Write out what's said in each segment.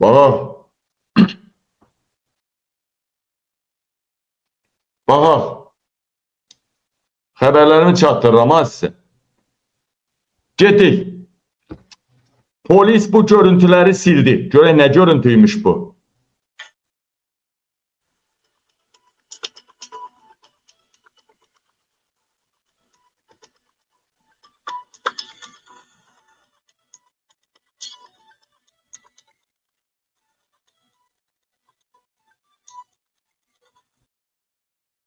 Bak, bak. Haberlerimi çatdırıram ha sizə. Getdik. Polis bu görüntüləri sildi. Görək nə görüntüymüş bu.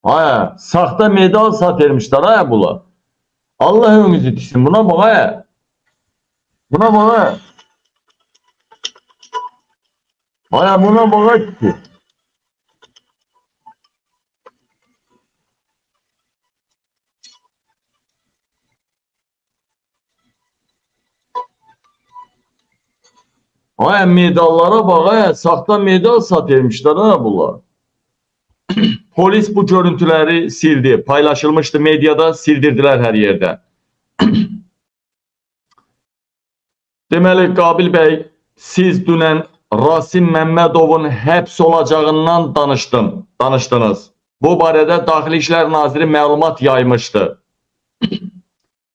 Haya, saxta medal satırmışlar haya bunlar. Allah ömrünüzü düşsün. Buna bak haya. Buna bak haya. Haya buna bak ki. Haya medallara bak haya. Saxta medal satırmışlar haya bunlar. Polis bu görüntüləri sildi. Paylaşılmışdı medyada, sildirdiler her yerde. Deməli, Qabil bəy, siz dünən Rasim Məmmədovun həbs olacağından danışdınız. Bu barədə Daxili İşlər Naziri məlumat yaymışdı.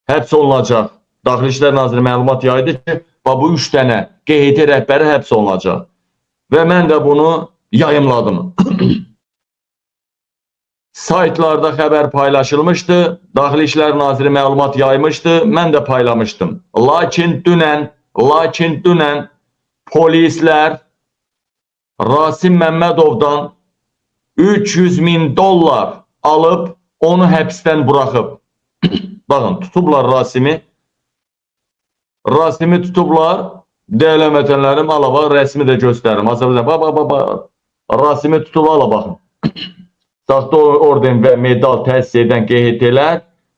Həbs olunacaq. Daxili İşlər Naziri məlumat yaydı ki, bu 3 dənə QHT rəhbəri həbs olunacaq. Və mən də bunu yayımladım. Saytlarda xəbər paylaşılmışdı. Daxili İşlər Naziri məlumat yaymışdı. Mən də paylamışdım. Lakin dünən polislər Rasim Məmmədovdan 300.000 dollar alıb onu həbsdən buraxıb. Baxın, tutublar Rasimi. Rasimi tutublar. Değerli vətənlərim, alaba rəsmi də göstərim. Azərbaycan, Rasimi tutub ala baxın. Saxta orden və medal təsis edən QHT-lər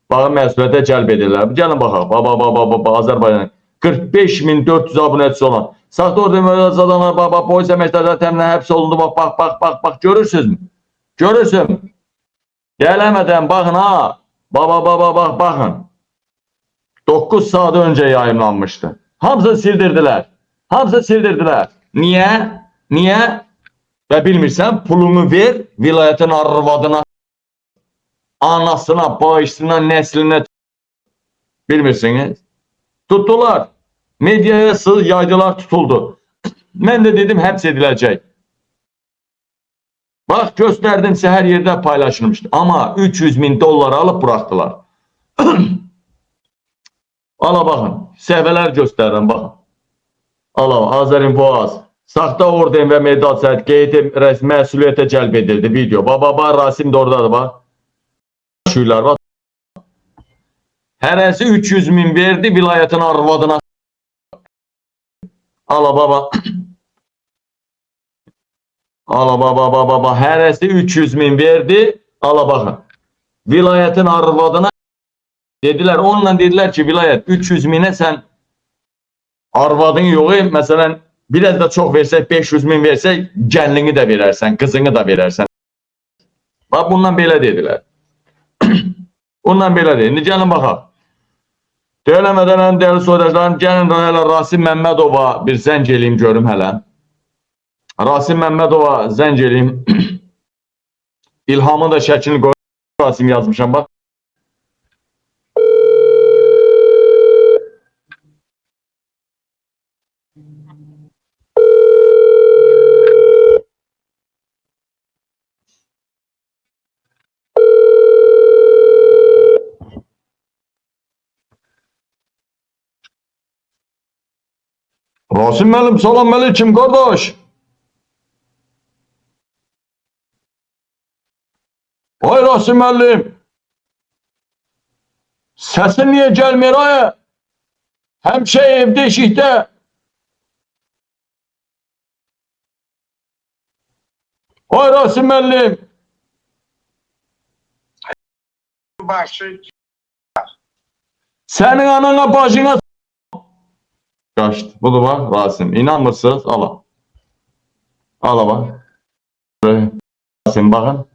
məsuliyyətə cəlb edirlər. Gəlin baxaq. Azərbaycan 45.400 abunəçisi olan saxta orden və medal adamlar polis əməkdaşları təminlə həbs olundu. Bax, görürsünüzmü? Görürsün. Gələmədən baxın ha. Baxın. 9 saat önce yayımlanmıştı. Hamısı sildirdiler. Niye? Ve bilmirsən, pulunu ver, vilayetin arvadına, anasına, bağışına, nesline bilmirsiniz. Tuttular. Medyaya sığ yaydılar, tutuldu. Mən də dedim, həbs ediləcək. Bax, göstərdim sizə, hər yerdə paylaşılmışdı. Ama 300.000 dollar alıp bıraktılar. Ala baxın, səhvələr göstərirəm, baxın. Ala, Azərinfoaz. Saxta orden və medal səhət QHT məsuliyyətə cəlb edildi. Video. Rasim də oradadır, bax. Şuylar, bax. Hərəsi 300.000 verdi vilayetin arvadına. Ala, baba. Ala, baba. Hərəsi 300.000 verdi. Ala, baxın. Vilayetin arvadına dediler. Onunla dediler ki, vilayet 300.000'e sen arvadın yoxu, məsələn, biraz da çox versək, 500.000 versək, gəlini də verərsən, qızını da verərsən. Bax, bundan belə dedilər. Bundan belə deyil. İndi gəlin baxaq. Deyələmədən dəyərli soydaşlarım, gəlin hələ Rasim Məmmədova bir zəng eləyim, görüm hələ. Rasim Məmmədova zəng eləyim. İlhamın da şəklini qoyum, Rasim yazmışam, bax. Rasim müəllim, salam aleyküm qardaş. Ay Rasim müəllim. Səsin niye gəlmir ay? Həmişə evdə eşikdə. Ay Rasim müəllim. Başı Sənin anana bacına kaçtı. Budur bak Rasim. İnanmırsınız? Ala. Ala bak. Rasim bakın.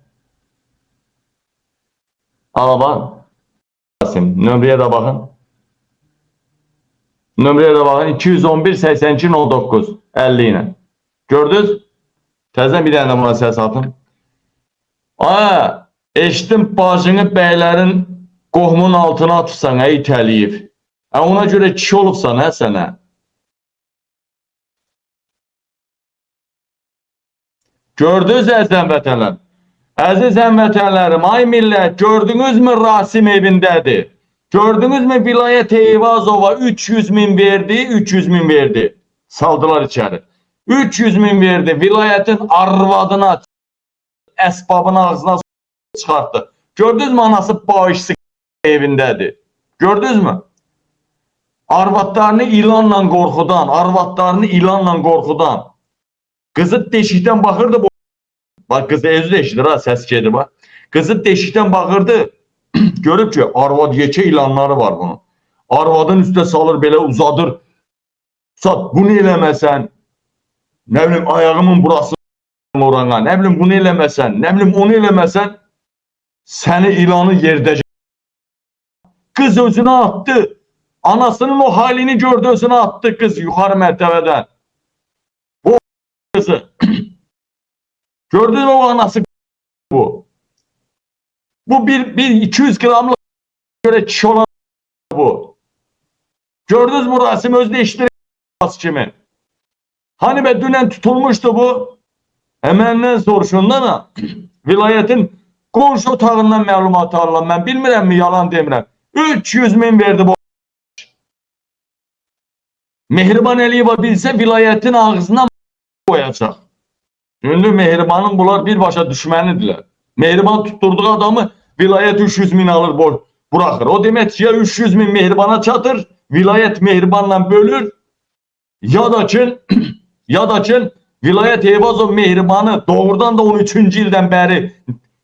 Ala bak. Rasim. Nömreye de bakın. Nömreye de bakın. 211 82 09 50 ile. Gördünüz? Təzədən bir dənə buna səs atın. Eşitdim bacını bəylərin qohumun altına atırsan, itəliyib. Ona görə kişi olubsan, sənə. Gördünüz əziz həmvətənlər? Əziz həmvətənlərim, ay millət, gördünüzmü Rasim evindədir? Gördünüzmü Vilayət Eyvazova 300 min verdi, 300 min verdi. Saldılar içəri. 300 min verdi, vilayətin arvadına, əsbabın ağzına çıxartdı. Gördünüzmü anası bağışçı evindədir? Gördünüzmü? Arvadlarını ilanla qorxudan, arvadlarını ilanla qorxudan. Qızı deşikdən baxırdı. Bak kız özü de eşidir ha, ses gelir bak. Kızı deşikten bakırdı. Görüp ki arvad yekə ilanları var bunun. Arvadın üstə salır belə uzadır. Sat bunu eləməsən. Ne bileyim ayağımın burası orana. Ne bileyim bunu eləməsən. Ne bileyim onu eləməsən. Səni ilanı yerdəcək. Kız özünə attı. Anasının o halini gördü, özünə attı kız yukarı mərtəbədən. Bu kızı. Gördün mü o anası bu. Bu bir 200 gramlık göre kişi olan bu. Gördünüz mü Rasim Özde işleri kimi. Hani be dünen tutulmuştu bu. Hemenden soruşundan ha. Vilayetin komşu otağından məlumat alıram. Ben bilmirəm mi yalan demirəm. 300 min verdi bu. Mehriban Əliyeva bilse vilayetin ağzına koyacak. Ünlü Mehriban'ın bunlar birbaşa düşmənidirlər. Mehriban tutturduğu adamı vilayet 300 min alır bırakır. O demek ki ya 300 min Mehriban'a çatır, vilayet Mehriban'la bölür ya da ki vilayet Eyvazov Mehriban'ı doğrudan da 13. ildən bəri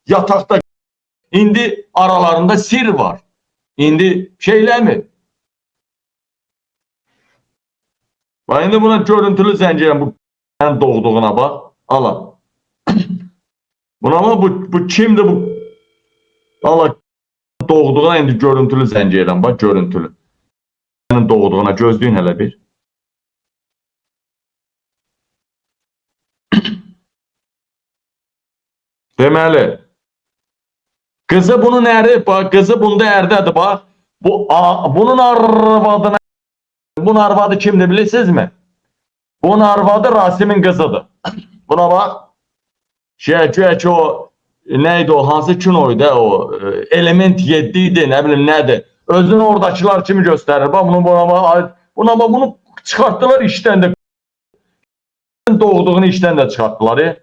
yatakta indi aralarında sir var. İndi şeyler mi? Bak indi buna görüntülü zəncirəm bu doğduğuna bak. Allah. Buna ama bu kimdi bu? Allah doğduğuna indi görüntülü zəng edirəm. Bak görüntülü. Sənin doğduğuna gözləyin hələ bir. Deməli. Kızı bunun əri, bak kızı bunda ərdədir bak. Bunun arvadına, bunun arvadı kimdir bilirsiniz mi? Bunun arvadı Rasim'in kızıdır. Buna bak. Ki o neydi o hansı kinoydu o element 7 idi ne bileyim nedir. Özünü oradakiler kimi gösterir. Bak buna bak bunu çıkarttılar işten de doğduğunu işten de çıkarttılar.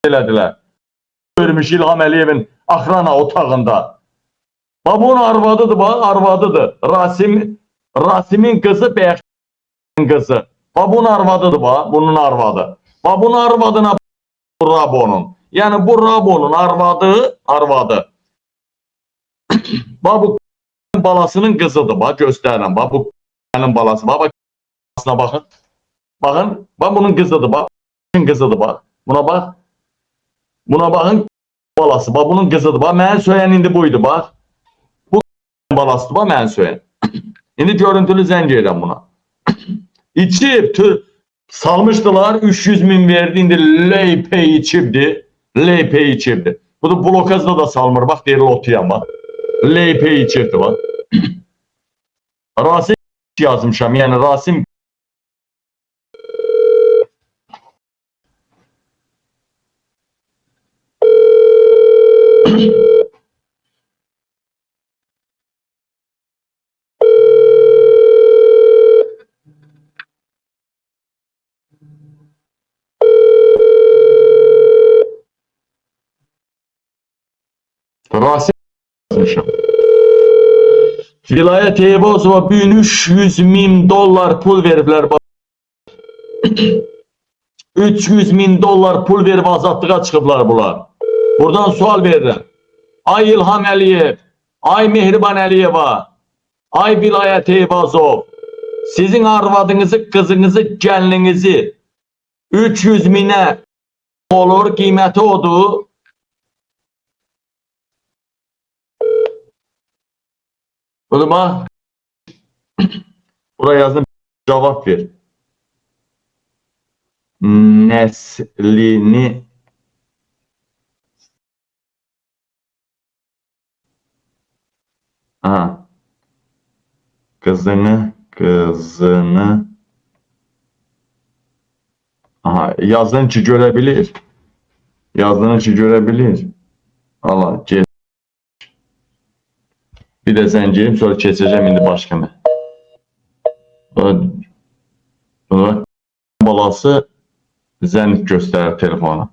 Elədilər. Görmüş İlham Əliyevin axrana otağında. Bak bunun arvadıdır bak arvadıdır. Rasim'in kızı Bəyəxşin kızı. Bak bunun arvadıdır bak bunun arvadı. Bak bunun arvadına Rabonun. Yani bu Rabonun arvadı. Bak bu balasının kızıdır. Bak göstərirəm. Bak bu balası. Bak bakın. Bakın. Bak bunun kızıdır. Bak kızıdır bak. Buna bak. Buna bakın balası. Bak bunun kızıdır. Bak mən söyən indi buydu bak. Bu balasıdır. Bak mən söyən. İndi görüntülü zəng edirəm buna. İçib salmışdılar 300 min verdi indi LP içibdi. LP içibdi. Bu da blokazda da salmır. Bak deyir otuyam bak. LP içibdi bak. Rasim yazmışam. Yani Rasim Rasim yazmışam. Vilayet Eyvazova 1300 min dolar pul veriblər. 300 min dolar pul verib azadlığa çıxıblar bunlar. Buradan sual verirəm. Ay İlham Əliyev, ay Mehriban Əliyeva, ay Vilayet Eyvazov, sizin arvadınızı, kızınızı, gəlininizi 300 minə olur, qiyməti odur. Bunu bak. Buraya yazdım, cevap ver. Neslini aha, kızını aha, yazdığın ki görebilir. Yazdığın ki görebilir. Allah get. Bir de zenciyim sonra keseceğim indi başka. Buna balası zənn göstərir telefona.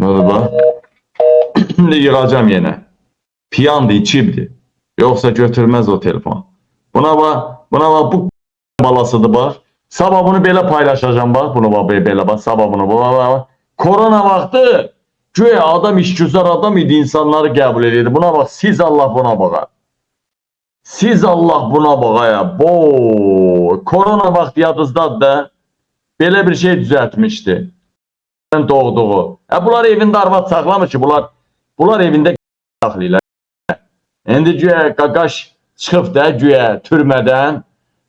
Nədir bax? Şimdi yığacağım yenə. Piyandı, içibdi. Yoksa götürmez o telefon. Buna bak bu balasıdır bax. Sabah bunu belə paylaşacağım bax. Bunu bax belə bax. Sabah bunu bax. Korona vaxtı güya adam işgüzar adam idi, insanları qəbul edirdi. Buna bax, siz Allah buna baxa. Siz Allah buna baxa ya. Korona vaxtı yadınızdadır da belə bir şey düzəltmişdi. Doğduğu. Bunlar evində arvad saxlamır ki, bunlar evində saxlayırlar. İndi güya qaqaş çıxıb da güya türmədən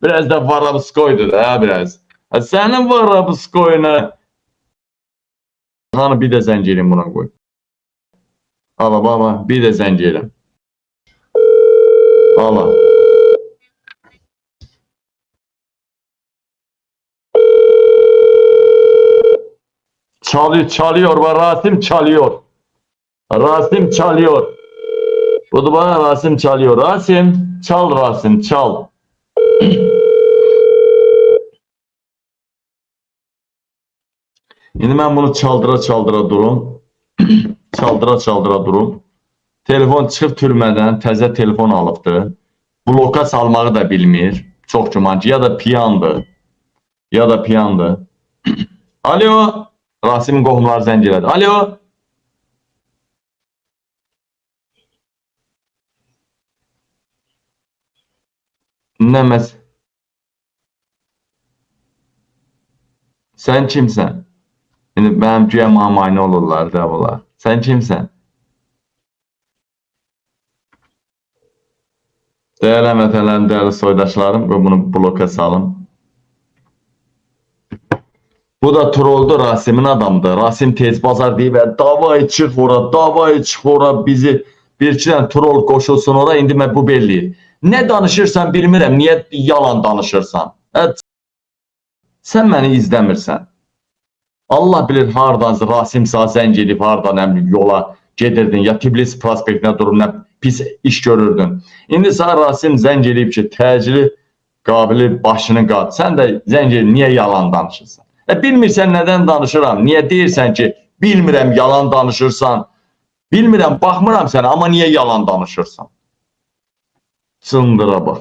biraz da Varabskoydu da biraz. Sənin Varabskoyuna hanı bir də zəng eləyim buna qoy. Ala baba bir də zəng eləyim. Ala. Çalıyor var, Rasim çalıyor. Rasim çalıyor. Budur bana, Rasim çalıyor. Rasim çal, Rasim çal. Şimdi ben bunu çaldıra durum. çaldıra durum. Telefon çıxıb türmədən təzə telefon alıbdı. Bloka salmağı da bilmir. Çox gümancı. Ya da piyandı. Alo. Rasim'in qohumları zəng elədi. Alo. Nəməz? Sen kimsən? Şimdi benim güya mamayne olurlar da bunlar. Sen kimsən? Değerli əmətələrim, değerli soydaşlarım, ve bunu bloka salım. Bu da troldu, Rasim'in adamdı. Rasim tez bazar deyib, davay çıx ora, bizi bir-iki dənə troll qoşulsun ora, indi mən bu belli. Ne danışırsan bilmirəm, niye yalan danışırsan? Sen məni izləmirsən. Allah bilir hardan Rasim sağ zəng edib, hardan yola gedirdin, ya Tbilisi prospektinə durub nə pis iş görürdün. İndi sağ Rasim zəng edib ki, təcili qabili başını qat. Sən də zəng edib, niyə yalan danışırsan? Bilmirsən nədən danışıram, niyə deyirsən ki, bilmirəm yalan danışırsan, bilmirəm baxmıram sənə, amma niyə yalan danışırsan? Çındıra bax.